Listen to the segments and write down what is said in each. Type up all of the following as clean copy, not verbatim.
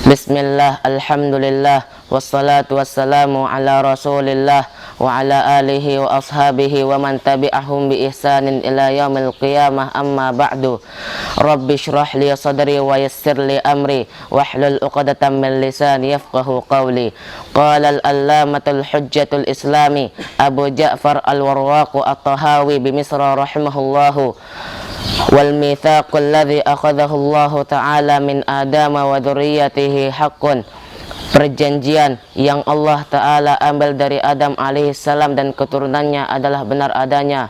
Bismillah, alhamdulillah, wassalatu wassalamu ala rasulillah wa ala alihi wa ashabihi wa man tabi'ahum bi ihsanin ila yaumil qiyamah, amma ba'du. Rabbi shrah li sadri wa yassir li amri wahlul 'uqdatam min lisani yafqahu qawli. Qala al-allamatul hujjatul islami Abu Ja'far al-Warraq at-Tahawi bi Misra rahimahullahu: wal mitsaqul ladzi akhadhahu Allah Ta'ala min Adam wa dzurriyyatihi haqqun. Perjanjian yang Allah Ta'ala ambil dari Adam alaihissalam dan keturunannya adalah benar adanya.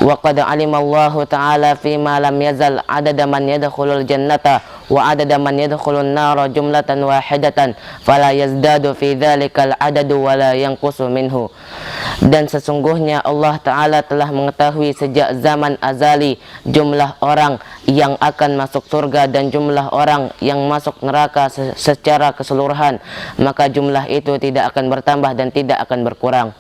Wa qad alima Allah Ta'ala fima lam yazal adada man yadkhulul jannata wa adada man yadkhulun nara jumlatan wahidatan fala yazdadu fi dzalikal adadu wa la yanqusu minhu. Dan sesungguhnya Allah Ta'ala telah mengetahui sejak zaman azali jumlah orang yang akan masuk surga dan jumlah orang yang masuk neraka secara keseluruhan, maka jumlah itu tidak akan bertambah dan tidak akan berkurang.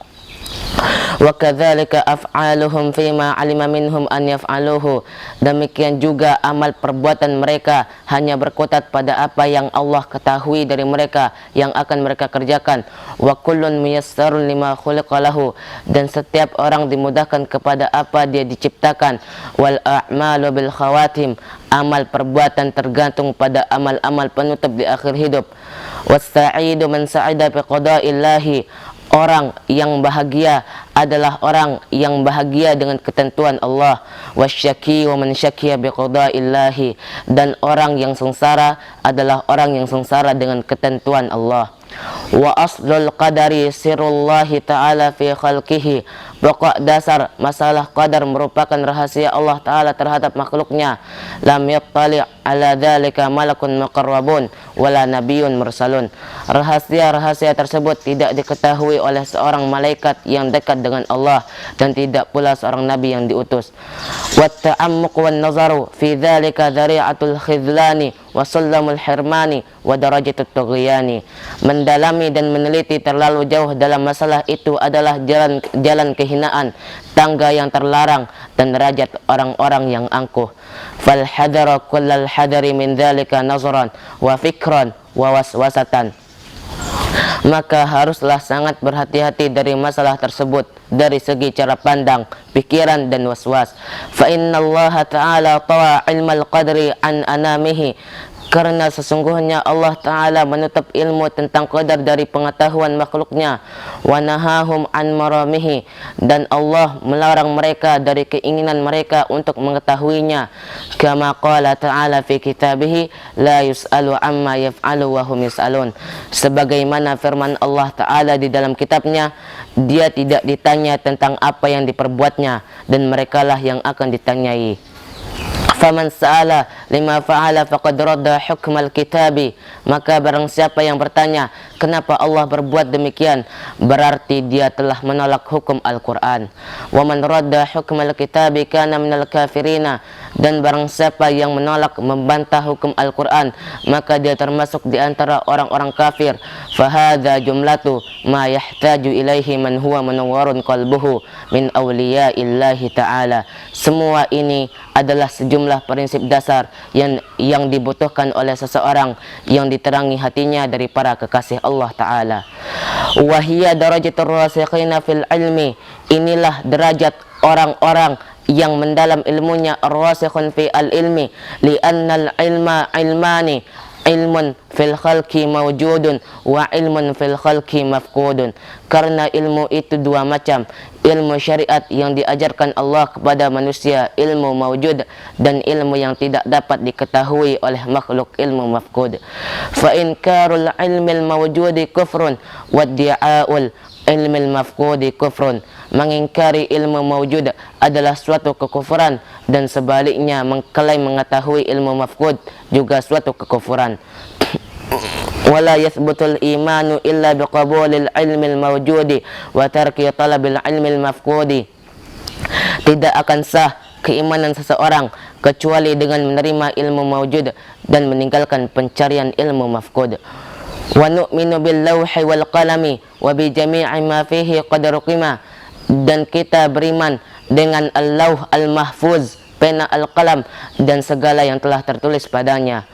Wa kadzalika af'aluhum fima 'alima minhum an yaf'aluhu. Demikian juga amal perbuatan mereka hanya berkutat pada apa yang Allah ketahui dari mereka yang akan mereka kerjakan. Wa kullun muyassarun lima khuliqa lahu. Dan setiap orang dimudahkan kepada apa dia diciptakan. Wal a'malu bil khawatim. Amal perbuatan tergantung pada amal-amal penutup di akhir hidup. Wasta'idu man sa'ida bi qada'illahi. Orang yang bahagia adalah orang yang bahagia dengan ketentuan Allah. Wasyaki wa man syakiya biqada'illahi. Dan orang yang sengsara adalah orang yang sengsara dengan ketentuan Allah. Wa aslul qadari sirullahi ta'ala fi khalqihi. Pokok dasar masalah qadar merupakan rahasia Allah Ta'ala terhadap makhluknya. Lam yattali' ala dhalika malakun muqarrabun wala nabiyyun mursalun. Rahasia-rahasia tersebut tidak diketahui oleh seorang malaikat yang dekat dengan Allah dan tidak pula seorang nabi yang diutus. Wa ta'ammuq wan nazaru fi dhalika dhari'atul khidlani wa sullamul hirmani wa darajatut tughyani. Mendalami dan meneliti terlalu jauh dalam masalah itu adalah jalan kehinaan, tangga yang terlarang, dan derajat orang-orang yang angkuh. Fal hadara kullal hadari min dhalika nazran wa fikran wa waswasatan. Maka haruslah sangat berhati-hati dari masalah tersebut dari segi cara pandang, pikiran, dan waswas. Fa inna Allah Ta'ala tawa ilmal qadri an anamihi. Karena sesungguhnya Allah Ta'ala menutup ilmu tentang qadar dari pengetahuan makhluknya. Wa nahahum an maramihi. Dan Allah melarang mereka dari keinginan mereka untuk mengetahuinya. Kama qala Ta'ala fi kitabihi la yus'alu amma yaf'alu wa hum yus'alun. Sebagaimana firman Allah Ta'ala di dalam kitabnya, dia tidak ditanya tentang apa yang diperbuatnya dan merekalah yang akan ditanyai. Faman sa'ala lima fa'ala faqad radda hukmal kitabi. Maka barang siapa yang bertanya kenapa Allah berbuat demikian, berarti dia telah menolak hukum Al-Quran. Wa man radda hukmal kitabi kana minal kafirina. Dan barang siapa yang menolak, membantah hukum Al-Quran, maka dia termasuk di antara orang-orang kafir. Fahadha jumlatu ma yahtaju ilaihi man huwa munawwarun qalbuhu min awliyaillahi ta'ala. Semua ini adalah sejumlah prinsip dasar yang dibutuhkan oleh seseorang yang diterangi hatinya dari para kekasih Allah Ta'ala. Wahiyya darajatur rasikhina fil ilmi. Inilah derajat orang-orang yang mendalam ilmunya, rasikhun fi al-ilmi, li'annal ilma ilmani, ilmun fil khalqi mawjudun wa ilmun fil khalqi mafqudun. Karena ilmu itu dua macam, ilmu syariat yang diajarkan Allah kepada manusia, ilmu mawjud, dan ilmu yang tidak dapat diketahui oleh makhluk, ilmu mafqud. Fa inkarul ilmil mawjudi kufrun wa di'aul ilmil mafqudi kufrun. Mengingkari ilmu mawjud adalah suatu kekufuran, dan sebaliknya mengklaim mengetahui ilmu mafqud juga suatu kekufuran. Wala yathbutul imanu illa biqabulil ilmil mawjudi wa tarki talabil ilmil mafqudi. Tidak akan sah keimanan seseorang kecuali dengan menerima ilmu mawjud dan meninggalkan pencarian ilmu mafqud. Wa nu'minu bil lawhi wal qalami wa bi jami'i ma fihi qad ruqima. Dan kita beriman dengan al-lawh al-mahfuz, pena al-qalam, dan segala yang telah tertulis padanya.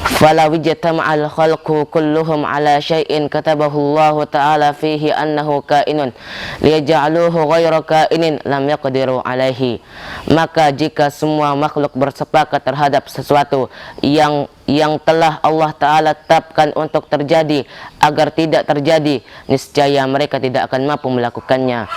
فلو اجتمع الخلق كلهم على شيء كتبه الله تعالى فيه أنه كائن ليجعلوه غير كائن lam yaqdiru alaihi. Maka jika semua makhluk bersepakat terhadap sesuatu yang telah Allah Ta'ala tetapkan untuk terjadi agar tidak terjadi, niscaya mereka tidak akan mampu melakukannya.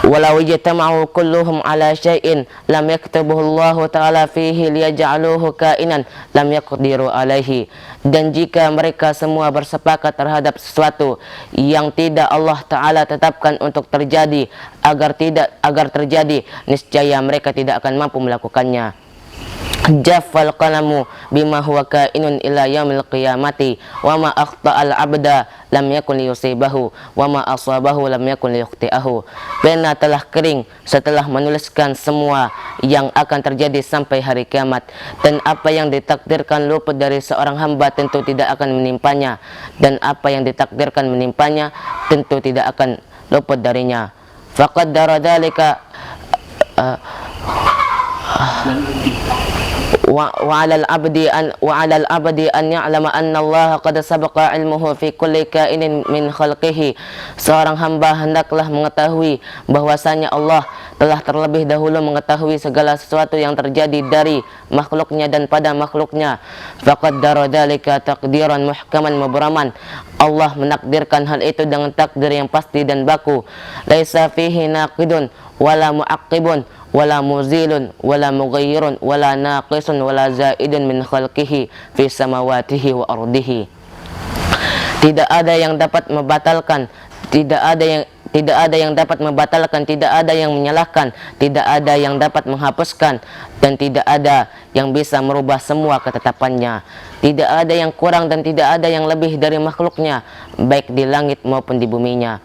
Walau ijtama'u kulluhum ala syai'in lam yaktubuhu Allah Ta'ala fihi liyaj'aluhu ka'inan lam yaqdiru alaihi. Dan jika mereka semua bersepakat terhadap sesuatu yang tidak Allah Ta'ala tetapkan untuk terjadi agar terjadi, niscaya mereka tidak akan mampu melakukannya. Jaffal qalamu bima huwa kainun ila yaumil qiyamati wa ma akhta'al abda lam yakun yusibahu wa ma asabahu lam yakun yukhti'ahu. Pena telah kering setelah menuliskan semua yang akan terjadi sampai hari kiamat, dan apa yang ditakdirkan luput dari seorang hamba tentu tidak akan menimpanya, dan apa yang ditakdirkan menimpanya tentu tidak akan luput darinya. Faqaddara dzalika وعلى العبد أن يعلم أن الله قد سبق علمه في كل كائن من خلقه. Seorang hamba hendaklah mengetahui bahwasanya Allah telah terlebih dahulu mengetahui segala sesuatu yang terjadi dari makhluknya dan pada makhluknya. Faqaddara dzalika taqdiran muhkaman mubraman. Allah menakdirkan hal itu dengan takdir yang pasti dan baku. Laisa fihi naqidun wala mu'aqqibun wala muzilun wala mughayyirun wala naqisun wala zaidun min khalqihi fi samawatihi wa ardihi. Tidak ada yang dapat membatalkan, tidak ada yang dapat membatalkan, tidak ada yang menyalahkan, tidak ada yang dapat menghapuskan, dan tidak ada yang bisa merubah semua ketetapannya. Tidak ada yang kurang dan tidak ada yang lebih dari makhluknya, baik di langit maupun di buminya.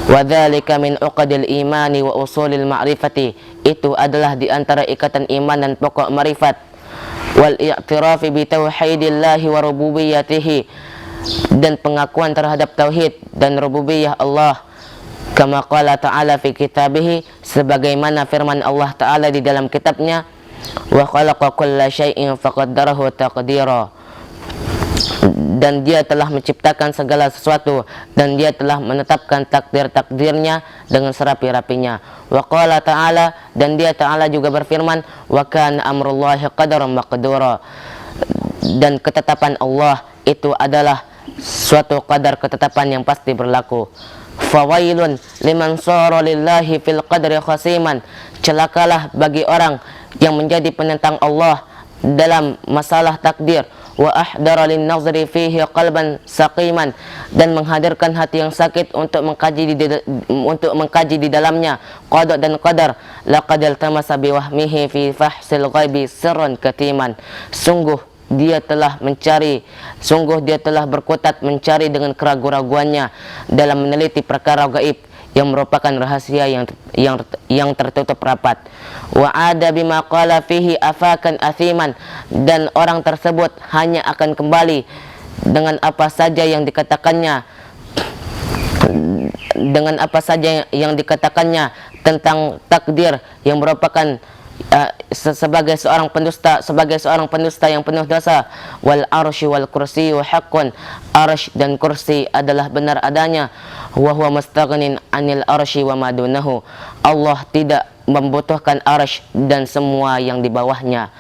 Wadzalika min uqadil imani wa usulil ma'rifati. Itu adalah di antara ikatan iman dan pokok marifat. Wal i'tirafi bi tauhidillahi wa rububiyyatihi, dan pengakuan terhadap tauhid dan rububiyah Allah. Kama qala ta'ala fi kitabih, sebagaimana firman Allah Ta'ala di dalam kitabnya, wa khalaqa kulla syai'in faqaddarahu taqdira. Dan dia telah menciptakan segala sesuatu dan dia telah menetapkan takdir-takdirnya dengan serapi-rapinya. Wa qala ta'ala, dan dia Ta'ala juga berfirman, wa kana amrullahi qadaran maqdura. Dan ketetapan Allah itu adalah suatu qadar, ketetapan yang pasti berlaku. Fawailun liman sara lillahi fil qadri khasiman. Celakalah bagi orang yang menjadi penentang Allah dalam masalah takdir. Wa ahdara lin nazri fihi qalban saqiman, dan menghadirkan hati yang sakit untuk mengkaji di dalamnya qada dan qadar. Laqad altamasa biwahmihi fi fahsil ghaibi sirran katiman. Sungguh dia telah berkutat mencari dengan keraguan-raguannya dalam meneliti perkara gaib yang merupakan rahasia yang tertutup rapat. Wa ada bima qala fihi afakan athiman, dan orang tersebut hanya akan kembali dengan apa saja yang dikatakannya tentang takdir yang merupakan sebagai seorang pendusta yang penuh dosa. Wal arsy wal kursi haqqun, arsy dan kursi adalah benar adanya. Wa huwa mustaghnin 'anil arsy wa ma dunahu, Allah tidak membutuhkan arsy dan semua yang di bawahnya.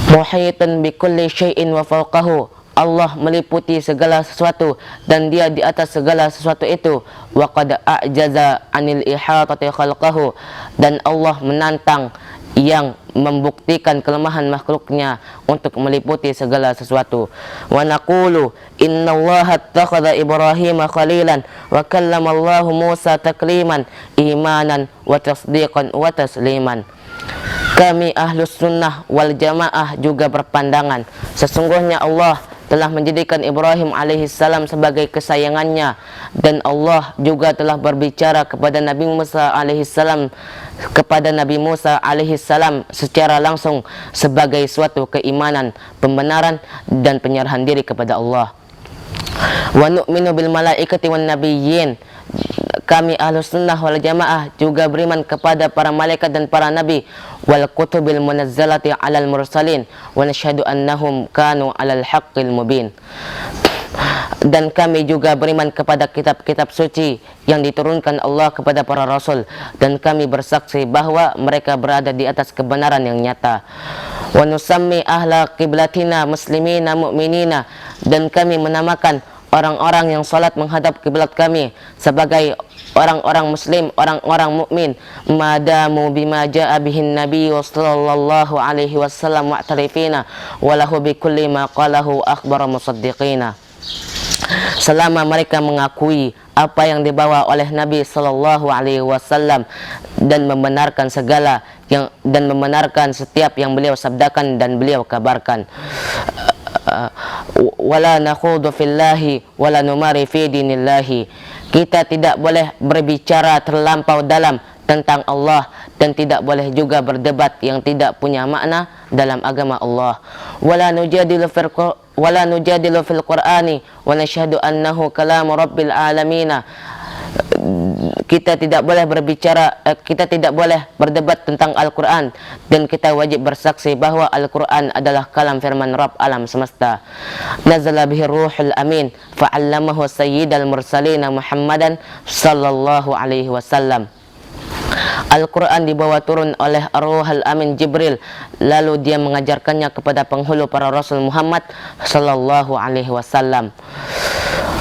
Muhitun bi kulli syai'in wa fawqahu, Allah meliputi segala sesuatu dan dia di atas segala sesuatu itu. Wa qad a'jaza 'anil ihatati khalqahu, dan Allah menantang yang membuktikan kelemahan makhluknya untuk meliputi segala sesuatu. Wa naqulu innallaha attakhadha Ibrahima khalilan wa kallama Allahu Musa takliman imanan wa tasdiqan wa tasliman. Kami ahlus sunnah wal jamaah juga berpandangan, sesungguhnya Allah telah menjadikan Ibrahim alaihissalam sebagai kesayangannya, dan Allah juga telah berbicara kepada Nabi Musa alaihissalam secara langsung sebagai suatu keimanan, pembenaran dan penyerahan diri kepada Allah. Wa nu'minu bil malaikati wan nabiyyin, Kami Ahlus Sunnah wal Jamaah juga beriman kepada para malaikat dan para nabi wal kutubil munazzalati 'alal mursalin wa nashhadu annahum kanu 'alal haqqil mubin. Dan kami juga beriman kepada kitab-kitab suci yang diturunkan Allah kepada para rasul, dan kami bersaksi bahwa mereka berada di atas kebenaran yang nyata. Wa nusammi ahla qiblatina muslimina mu'minina, dan kami menamakan orang-orang yang salat menghadap kiblat kami sebagai orang-orang muslim, orang-orang mukmin, madamu bima jaa bihin nabi sallallahu alaihi wasallam mu'tarifina wa lahu bi kulli ma qalahu akhbara musaddiqina. Selama mereka mengakui apa yang dibawa oleh Nabi sallallahu alaihi wasallam dan membenarkan setiap yang beliau sabdakan dan beliau kabarkan. Wala nakhudu fillahi wala numari fi dinillahi. Kita tidak boleh berbicara terlampau dalam tentang Allah dan tidak boleh juga berdebat yang tidak punya makna dalam agama Allah. Wala nujadilu fil Qur'ani wa nashhadu annahu kalamu rabbil alamin. Kita tidak boleh berdebat tentang Al-Quran, dan kita wajib bersaksi bahwa Al-Quran adalah kalam firman Rabb alam semesta. Nazala bihi ruhul amin fa'allamahu sayyidal mursalin Muhammadan sallallahu alaihi wasallam. Al-Quran dibawa turun oleh Ar-Ruhul Amin Jibril, lalu dia mengajarkannya kepada penghulu para Rasul Muhammad sallallahu alaihi wasallam.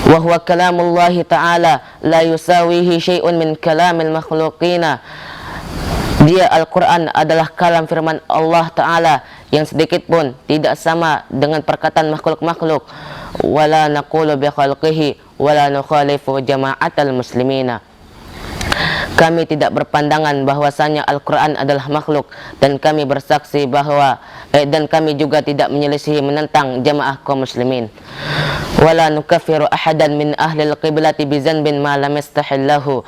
Wa huwa kalamullahi ta'ala la yusawihi syai'un min kalamil makhluqina. Dia Al-Quran adalah kalam firman Allah Ta'ala yang sedikit pun tidak sama dengan perkataan makhluk-makhluk. Wala naqulu bi khalqihi wala nukhalifu jama'atal muslimina. Kami tidak berpandangan bahwasanya Al-Quran adalah makhluk, dan kami bersaksi bahwa dan kami juga tidak menyelisihi menentang jamaah kaum muslimin. Wala nukaffiru ahadan min ahli al-qiblati bi zanbin ma lam yastahillahu.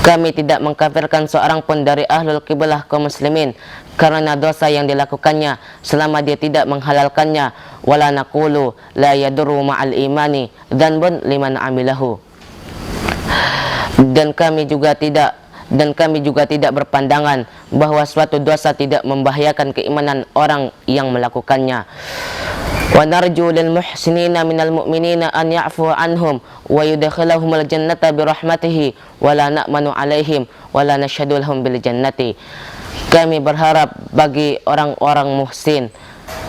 Kami tidak mengkafirkan seorang pun dari ahlul qiblah kaum muslimin karena dosa yang dilakukannya selama dia tidak menghalalkannya. Wala naqulu la yadurru ma'al imani dzanbun liman amilahu. Dan kami juga tidak berpandangan bahwa suatu dosa tidak membahayakan keimanan orang yang melakukannya. Wa narju lil muhsinina minal mu'minina an ya'fu anhum wa yudkhilahumul jannata bi rahmatihi wa la na'manu alaihim wa la nashhadu lahum bil jannati. Kami berharap bagi orang-orang muhsin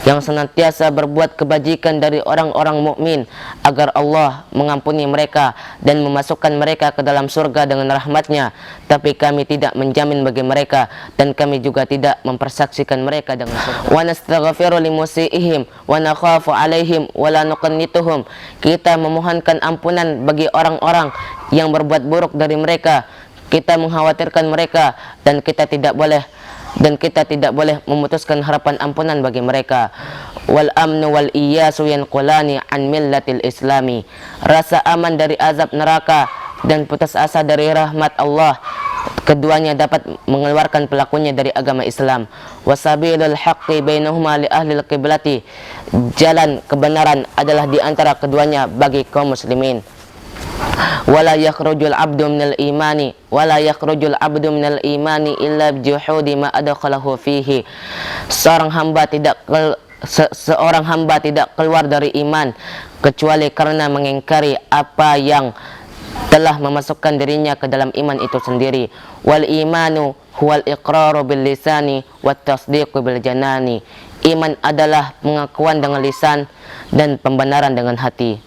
yang senantiasa berbuat kebajikan dari orang-orang mukmin agar Allah mengampuni mereka dan memasukkan mereka ke dalam surga dengan rahmatnya, tapi kami tidak menjamin bagi mereka dan kami juga tidak mempersaksikan mereka dengan surga. Wa nastaghfiru limusiihim wa nakhafu alaihim wa la nuqannituhum. Kita memohonkan ampunan bagi orang-orang yang berbuat buruk dari mereka, kita mengkhawatirkan mereka dan kita tidak boleh memutuskan harapan ampunan bagi mereka. Wal amnu wal iyasu yanqulani an millatil islami. Rasa aman dari azab neraka dan putus asa dari rahmat Allah, keduanya dapat mengeluarkan pelakunya dari agama Islam. Wasabilul haqqi bainahuma li ahlil qiblati. Jalan kebenaran adalah di antara keduanya bagi kaum muslimin. Wala yakhrujul abdu minal imani illa bijuhudi ma adkhalahu fihi. Seorang hamba tidak keluar dari iman kecuali karena mengingkari apa yang telah memasukkan dirinya ke dalam iman itu sendiri. Wal imanu huwal iqraru bil lisani wat tasdiqu bil janani. Iman adalah pengakuan dengan lisan dan pembenaran dengan hati.